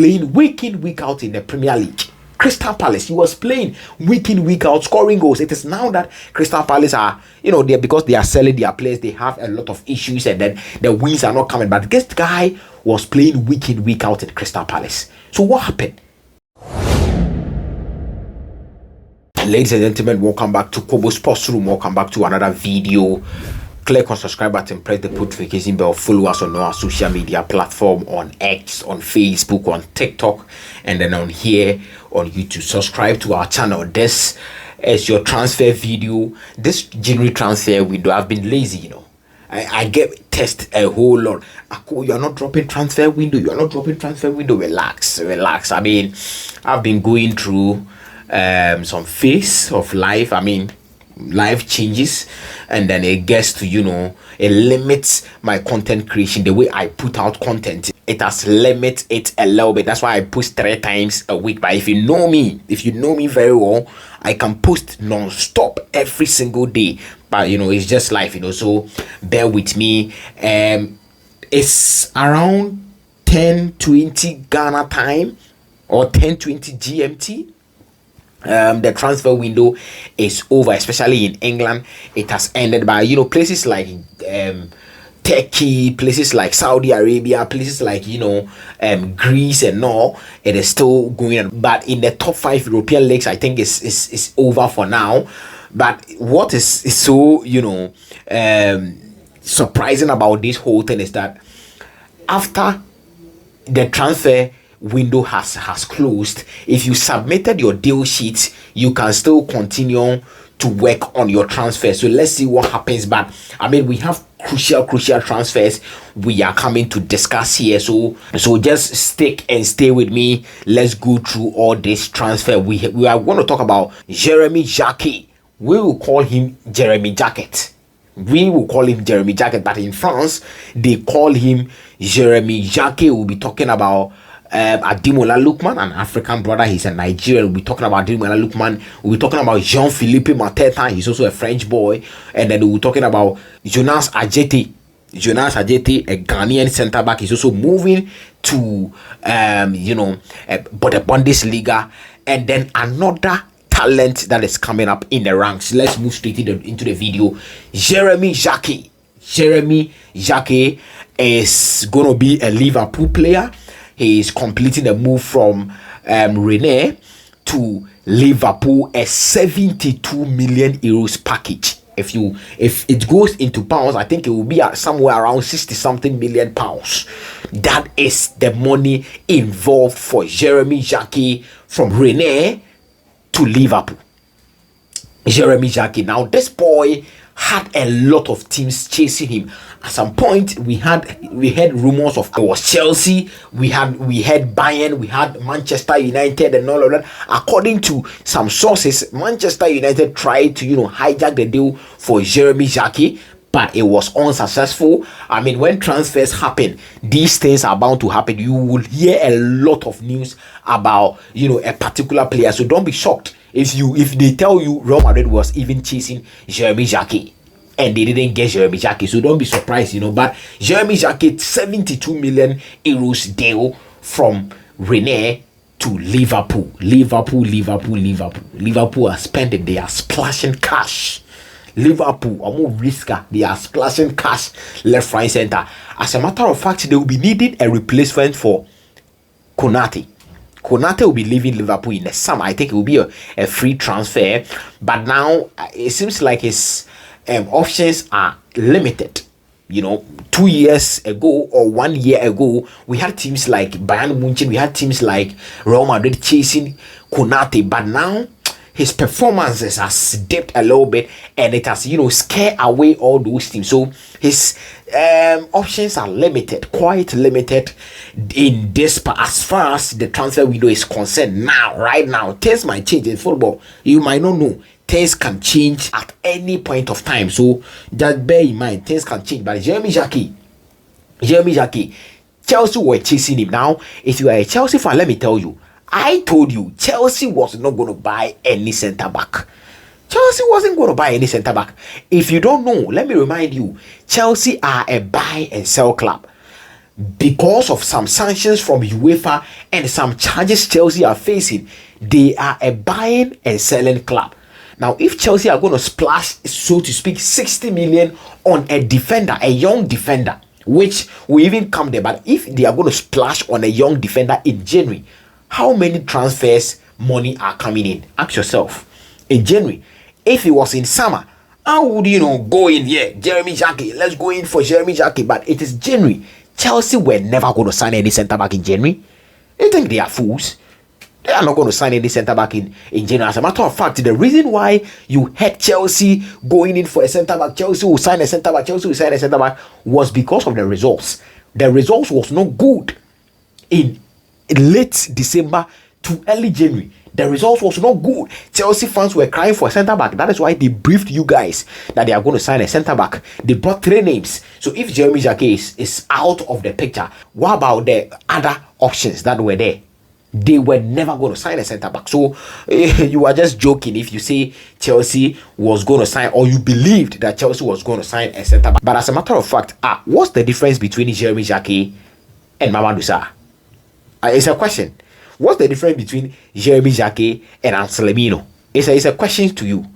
playing week in, week out in the Premier League. Crystal Palace, he was playing week in, week out, scoring goals. It is now that Crystal Palace are, because they are selling their players, they have a lot of issues, and then the wins are not coming. But this guy was playing week in, week out at Crystal Palace. So what happened? Ladies and gentlemen, welcome back to Kobo Sports Room. Welcome back to another video. Click on subscribe button, press the notification bell, follow us on our social media platform, on X, on Facebook, on TikTok, and then on here on YouTube. Subscribe to our channel. This is your transfer video. This January transfer window, I've been lazy, I get test a whole lot. You're not dropping transfer window. You're not dropping transfer window. Relax. I mean, I've been going through some phase of life. Life changes, and then it gets to it limits my content creation, the way I put out content. It has limited it a little bit. That's why I post 3 times a week. But if you know me very well, I can post non-stop every single day. But it's just life, so bear with me. It's around 10:20 Ghana time or 10:20 GMT. The transfer window is over, especially in England. It has ended. By places like Turkey, places like Saudi Arabia, places like Greece and all, it is still going on. But in the top 5 European leagues, I think it's over for now. But what is so surprising about this whole thing is that after the transfer window has closed, if you submitted your deal sheet, you can still continue to work on your transfer. So let's see what happens. But we have crucial transfers we are coming to discuss here, so just stick and stay with me. Let's go through all this transfer. We are going to talk about Jeremy Jacquet. We will call him Jeremy Jacquet. But in France they call him Jeremy Jacquet. We'll be talking about Ademola Lookman, an African brother. He's a Nigerian. We'll be talking about Ademola Lookman. We'll be talking about Jean-Philippe Mateta. He's also a French boy. And then we'll be talking about Jonas Ajete, a Ghanaian centre back. He's also moving to but the Bundesliga. And then another talent that is coming up in the ranks. Let's move straight into the video. Jeremy Jacquet is gonna be a Liverpool player. He is completing the move from Rennes to Liverpool, a 72 million euros package. If it goes into pounds, I think it will be at somewhere around 60-something million pounds. That is the money involved for Jeremy Jacquet from Rennes to Liverpool. Jeremy Jacquet. Now this boy had a lot of teams chasing him. At some point, we had rumors of it was Chelsea, we had Bayern, we had Manchester United, and all of that. According to some sources, Manchester United tried to hijack the deal for Jeremy Jacquet, but it was unsuccessful. When transfers happen, these things are bound to happen. You will hear a lot of news about a particular player, so don't be shocked if they tell you Real Madrid was even chasing Jeremy Jacquet and they didn't get Jeremy Jacquet. So don't be surprised, But Jeremy Jacquet, 72 million euros deal from Rennes to Liverpool. Liverpool are spending. They are splashing cash. Liverpool are more risker. They are splashing cash left, right, center. As a matter of fact, they will be needing a replacement for Konate. Konate will be leaving Liverpool in the summer. I think it will be a free transfer. But now it seems like his options are limited. 2 years ago or 1 year ago, we had teams like Bayern Munich, we had teams like Real Madrid chasing Konate. But now his performances has dipped a little bit, and it has scared away all those teams. So his options are limited, quite limited in this part as far as the transfer window is concerned. Right now things might change in football. You might not know, things can change at any point of time, so just bear in mind things can change. But Jeremy Jacquet, Chelsea were chasing him. Now if you are a Chelsea fan, let me tell you, I told you Chelsea was not going to buy any centre back. Chelsea wasn't going to buy any centre back. If you don't know, let me remind you, Chelsea are a buy and sell club. because of some sanctions from UEFA and some charges Chelsea are facing, they are a buying and selling club. Now, if Chelsea are going to splash, so to speak, 60 million on a defender, a young defender, which will even come there, but if they are going to splash on a young defender in January, how many transfers money are coming in? Ask yourself. In January, if it was in summer, how would go in? Yeah, Jeremy Jacquet, let's go in for Jeremy Jacquet. But it is January. Chelsea were never going to sign any centre back in January. You think they are fools? They are not going to sign any centre back in January. As a matter of fact, the reason why you had Chelsea going in for a centre back, Chelsea will sign a centre back, Chelsea will sign a centre back, was because of the results. The results was not good in late December to early January. The results was not good. Chelsea fans were crying for a centre back. That is why they briefed you guys that they are going to sign a centre back. They brought 3 names. So if Jeremy Jacquet is out of the picture, what about the other options that were there? They were never going to sign a centre back. So you are just joking if you say Chelsea was going to sign, or you believed that Chelsea was going to sign a centre back. But as a matter of fact, what's the difference between Jeremy Jacquet and Mamadou Sarr? It's a question. What's the difference between Jeremy Jacquet and Anselmino? It's a question to you.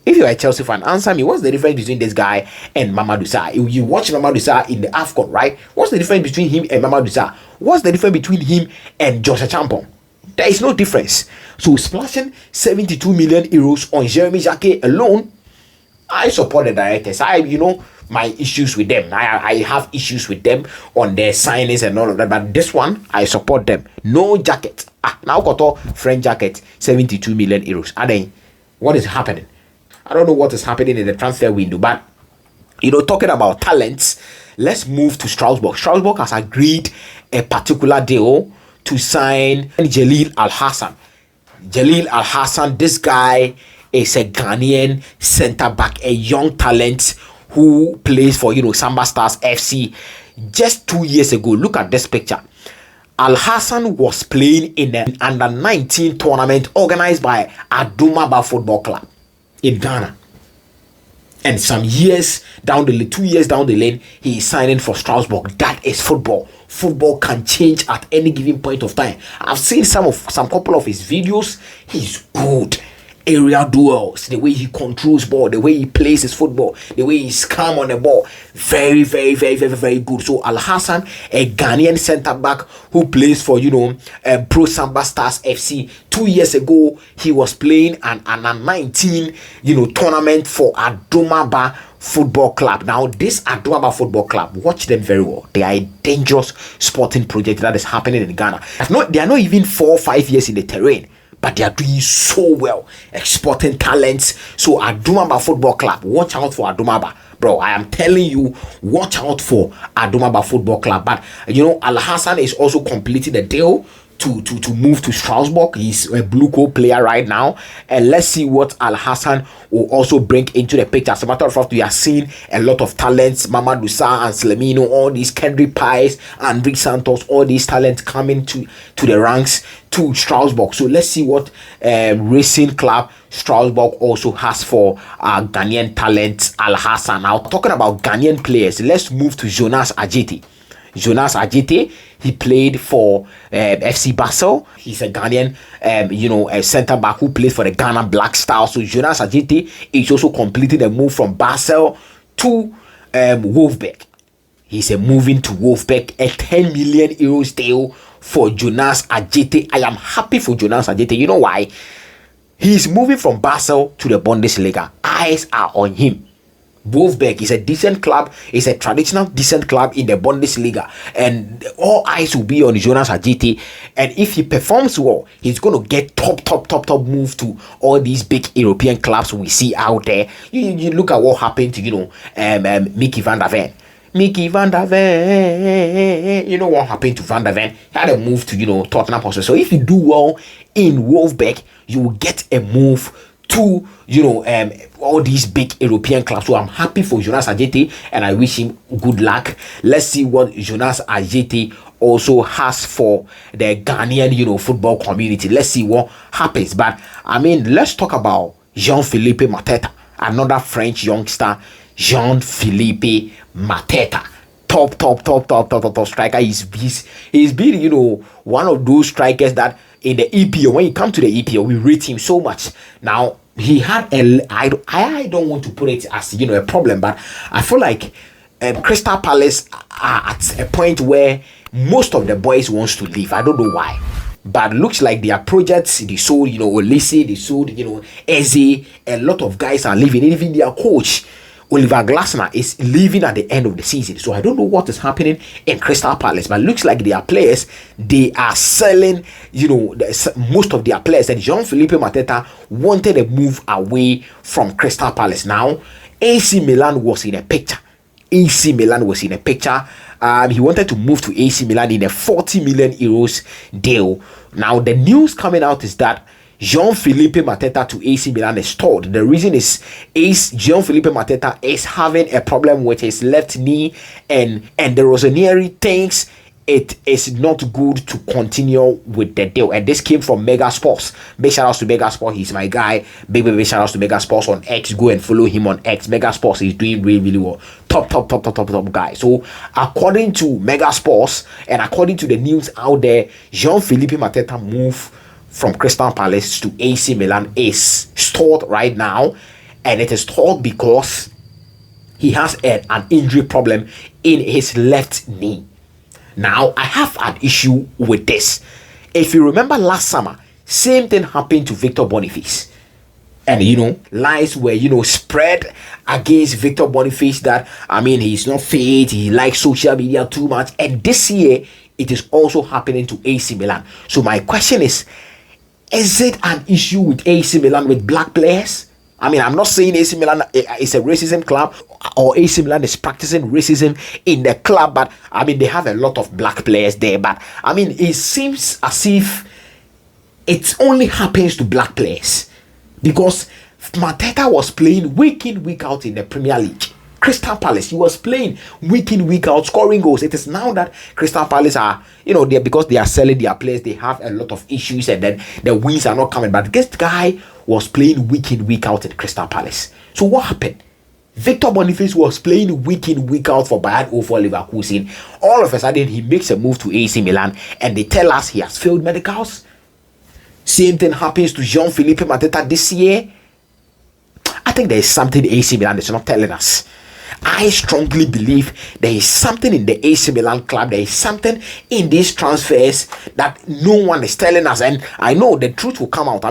If you're a Chelsea fan, answer me. What's the difference between this guy and Mamadou Sarr? You watch Mamadou Sarr in the AFCON, right? What's the difference between him and Mamadou Sarr? What's the difference between him and Joshua Champon? There is no difference. So splashing 72 million euros on Jeremy Jacquet alone, I support the directors. My issues with them. I have issues with them on their signings and all of that. But this one, I support them. No Jacquet. Now got French Jacquet, 72 million euros. And then, what is happening? I don't know what is happening in the transfer window. But, talking about talents, let's move to Strasbourg. Strasbourg has agreed a particular deal to sign Jalil Al-Hassan. Jalil Al-Hassan, this guy is a Ghanaian centre-back, a young talent who plays for, Samba Stars FC. Just 2 years ago, look at this picture. Al-Hassan was playing in an under-19 tournament organized by Adumaba Football Club in Ghana. And some years down the lane, 2 years down the lane, he is signing for Strasbourg. That is football. Football can change at any given point of time. I've seen some couple of his videos. He's good. Area duels, the way he controls ball, the way he plays his football, the way he's calm on the ball, very, very, very, very, very good. So Al-Hassan, a Ghanaian centre back who plays for Pro Samba Stars FC. 2 years ago, he was playing an under 19 tournament for Adumaba Football Club. Now this Adumaba Football Club, watch them very well. They are a dangerous sporting project that is happening in Ghana. They are not even 4 or 5 years in the terrain, but they are doing so well, exporting talents. So Adumaba Football Club, watch out for Adumaba. Bro, I am telling you, watch out for Adumaba Football Club. But, Al-Hassan is also completing the deal to move to Strasbourg. He's a blue coat player right now. And let's see what Al-Hassan will also bring into the picture. As a matter of fact, we are seeing a lot of talents. Mamadou Sarr and Slemino, all these Kendrick Pies and Rick Santos, all these talents coming to the ranks to Strasbourg. So let's see what Racing Club Strasbourg also has for Ghanaian talent Al-Hassan. Now, talking about Ghanaian players, let's move to Jonas Adjetey. Jonas Adjetey, he played for FC Basel. He's a Ghanaian, a centre back who plays for the Ghana Black Stars. So Jonas Adjetey is also completing the move from Basel to Wolfsburg. He's moving to Wolfsburg, a 10 million euros deal for Jonas Adjetey. I am happy for Jonas Adjetey. You know why? He's moving from Basel to the Bundesliga. Eyes are on him. Wolfsburg is a decent club. It's a traditional decent club in the Bundesliga, and all eyes will be on Jonas Adjetey. And if he performs well, he's going to get top move to all these big European clubs we see out there. You look at what happened to Mickey van der Ven. Mickey van der Ven, you know what happened to Van der Ven? He had a move to Tottenham Hotspur. So if you do well in Wolfsburg, you will get a move to all these big European clubs. So I'm happy for Jonas Adjetey and I wish him good luck. Let's see what Jonas Adjetey also has for the Ghanaian football community. Let's see what happens. But let's talk about Jean-Philippe Mateta, another French youngster. Jean-Philippe Mateta, top striker. He's been, one of those strikers that in the EPL, when you come to the EPL, we rate him so much. Now he had I don't want to put it as a problem, but I feel like Crystal Palace are at a point where most of the boys wants to leave. I don't know why, but looks like their projects, they sold, Olise, they sold, Eze. A lot of guys are leaving. Even their coach Oliver Glasner is leaving at the end of the season. So I don't know what is happening in Crystal Palace, but it looks like their players, they are selling, most of their players. And Jean-Philippe Mateta wanted a move away from Crystal Palace. Now, AC Milan was in a picture. He wanted to move to AC Milan in a 40 million euros deal. Now, the news coming out is that Jean-Philippe Mateta to AC Milan is stalled. The reason is Jean-Philippe Mateta is having a problem with his left knee, and the Rossoneri thinks it is not good to continue with the deal. And this came from Mega Sports. Big shout outs to Mega Sports. He's my guy. Big shout outs to Mega Sports on X. Go and follow him on X. Mega Sports is doing really well. Top guy. So according to Mega Sports and according to the news out there, Jean-Philippe Mateta move from Crystal Palace to AC Milan is stalled right now, and it is stalled because he has an injury problem in his left knee. Now, I have an issue with this. If you remember last summer, same thing happened to Victor Boniface. And, lies were, spread against Victor Boniface that, he's not fit, he likes social media too much. And this year, it is also happening to AC Milan. So my question is it an issue with AC Milan with black players? I'm not saying AC Milan is a racism club or AC Milan is practicing racism in the club, but they have a lot of black players there. But it seems as if it only happens to black players, because Mateta was playing week in, week out in the Premier League. Crystal Palace, he was playing week in, week out, scoring goals. It is now that Crystal Palace are, because they are selling their players, they have a lot of issues, and then the wins are not coming. But this guy was playing week in, week out in Crystal Palace. So what happened? Victor Boniface was playing week in, week out for Bayern or for Leverkusen. All of a sudden, he makes a move to AC Milan, and they tell us he has failed medicals. Same thing happens to Jean-Philippe Mateta this year. I think there is something AC Milan is not telling us. I strongly believe there is something in the AC Milan club. There is something in these transfers that no one is telling us. And I know the truth will come out.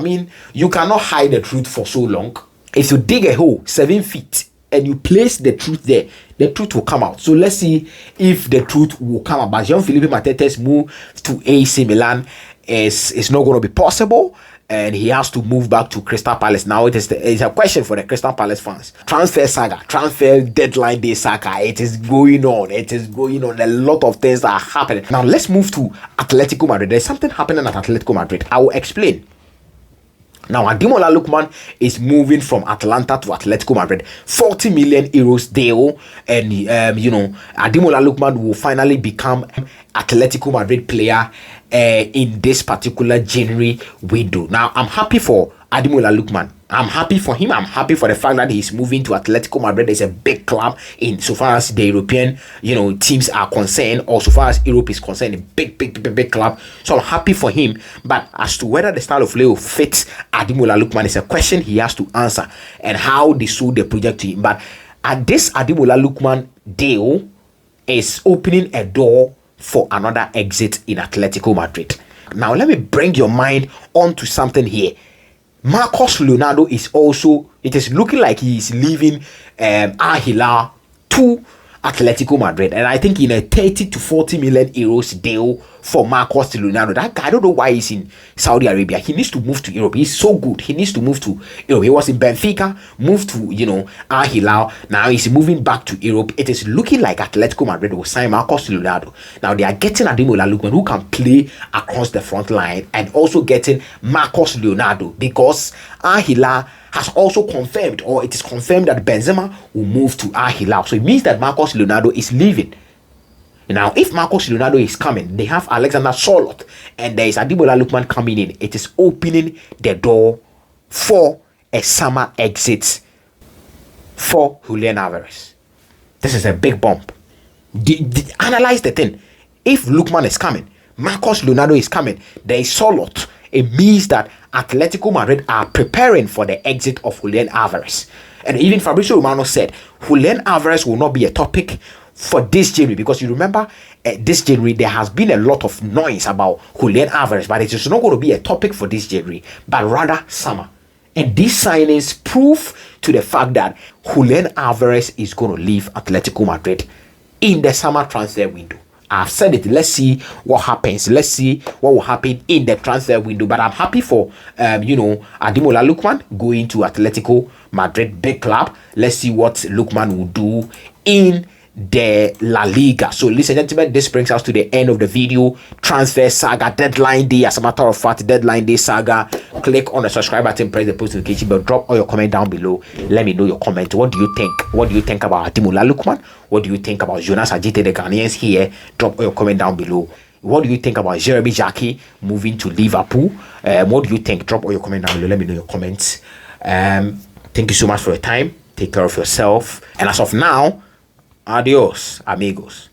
You cannot hide the truth for so long. If you dig a hole 7 feet and you place the truth there, the truth will come out. So let's see if the truth will come out. But Jean-Philippe Mateta's move to AC Milan is not going to be possible, and he has to move back to Crystal Palace. Now it's a question for the Crystal Palace fans. Transfer saga, transfer deadline day saga. It is going on. A lot of things are happening. Now let's move to Atletico Madrid. There's something happening at Atletico Madrid. I will explain. Now, Ademola Lookman is moving from Atlanta to Atletico Madrid. 40 million euros deal. And, Ademola Lookman will finally become Atletico Madrid player in this particular January window. Now, I'm happy for Ademola Lookman. I'm happy for him. I'm happy for the fact that he's moving to Atletico Madrid. It's a big club in so far as the European, teams are concerned, or so far as Europe is concerned, a big club. So I'm happy for him. But as to whether the style of play will fit Ademola Lookman is a question he has to answer, and how they sold the project to him. But this Ademola Lookman deal is opening a door for another exit in Atletico Madrid. Now, let me bring your mind onto something here. Marcos Leonardo is also, it is looking like he is leaving Al Hilal to Atletico Madrid, and I think in a 30 to 40 million euros deal for Marcos Leonardo. That guy, I don't know why he's in Saudi Arabia. He needs to move to Europe. He's so good. He needs to move to Europe. He was in Benfica, moved to Al Hilal. Now he's moving back to Europe. It is looking like Atletico Madrid will sign Marcos Leonardo. Now they are getting Ademola Lookman, who can play across the front line, and also getting Marcos Leonardo, because Al Hilal has also confirmed, or it is confirmed, that Benzema will move to Al Hilal. So it means that Marcos Leonardo is leaving. Now, if Marcos Leonardo is coming, they have Alexander Sørloth, and there is Ademola Lookman coming in. It is opening the door for a summer exit for Julian Alvarez. This is a big bump. Analyze the thing. If Lookman is coming, Marcos Leonardo is coming, there is Solot. It means that Atletico Madrid are preparing for the exit of Julian Alvarez. And even Fabrizio Romano said Julian Alvarez will not be a topic for this January, because you remember this January there has been a lot of noise about Julian Alvarez, but it is not going to be a topic for this January, but rather summer. And these signings prove to the fact that Julian Alvarez is going to leave Atletico Madrid in the summer transfer window. I've said it. Let's see what happens. Let's see what will happen in the transfer window. But I'm happy for Ademola Lookman going to Atletico Madrid, big club. Let's see what Lookman will do in the La Liga. So ladies and gentlemen, this brings us to the end of the video. Transfer saga, deadline day. As a matter of fact, deadline day saga. Click on the subscribe button, press the post notification bell, drop all your comment down below. Let me know your comment. What do you think? What do you think about Ademola Lookman? What do you think about Jonas Ajite, the Ghanaians here? Drop all your comment down below. What do you think about Jeremy Jacquet moving to Liverpool? What do you think? Drop all your comment down below. Let me know your comments. Thank you so much for your time. Take care of yourself. And as of now, adios, amigos.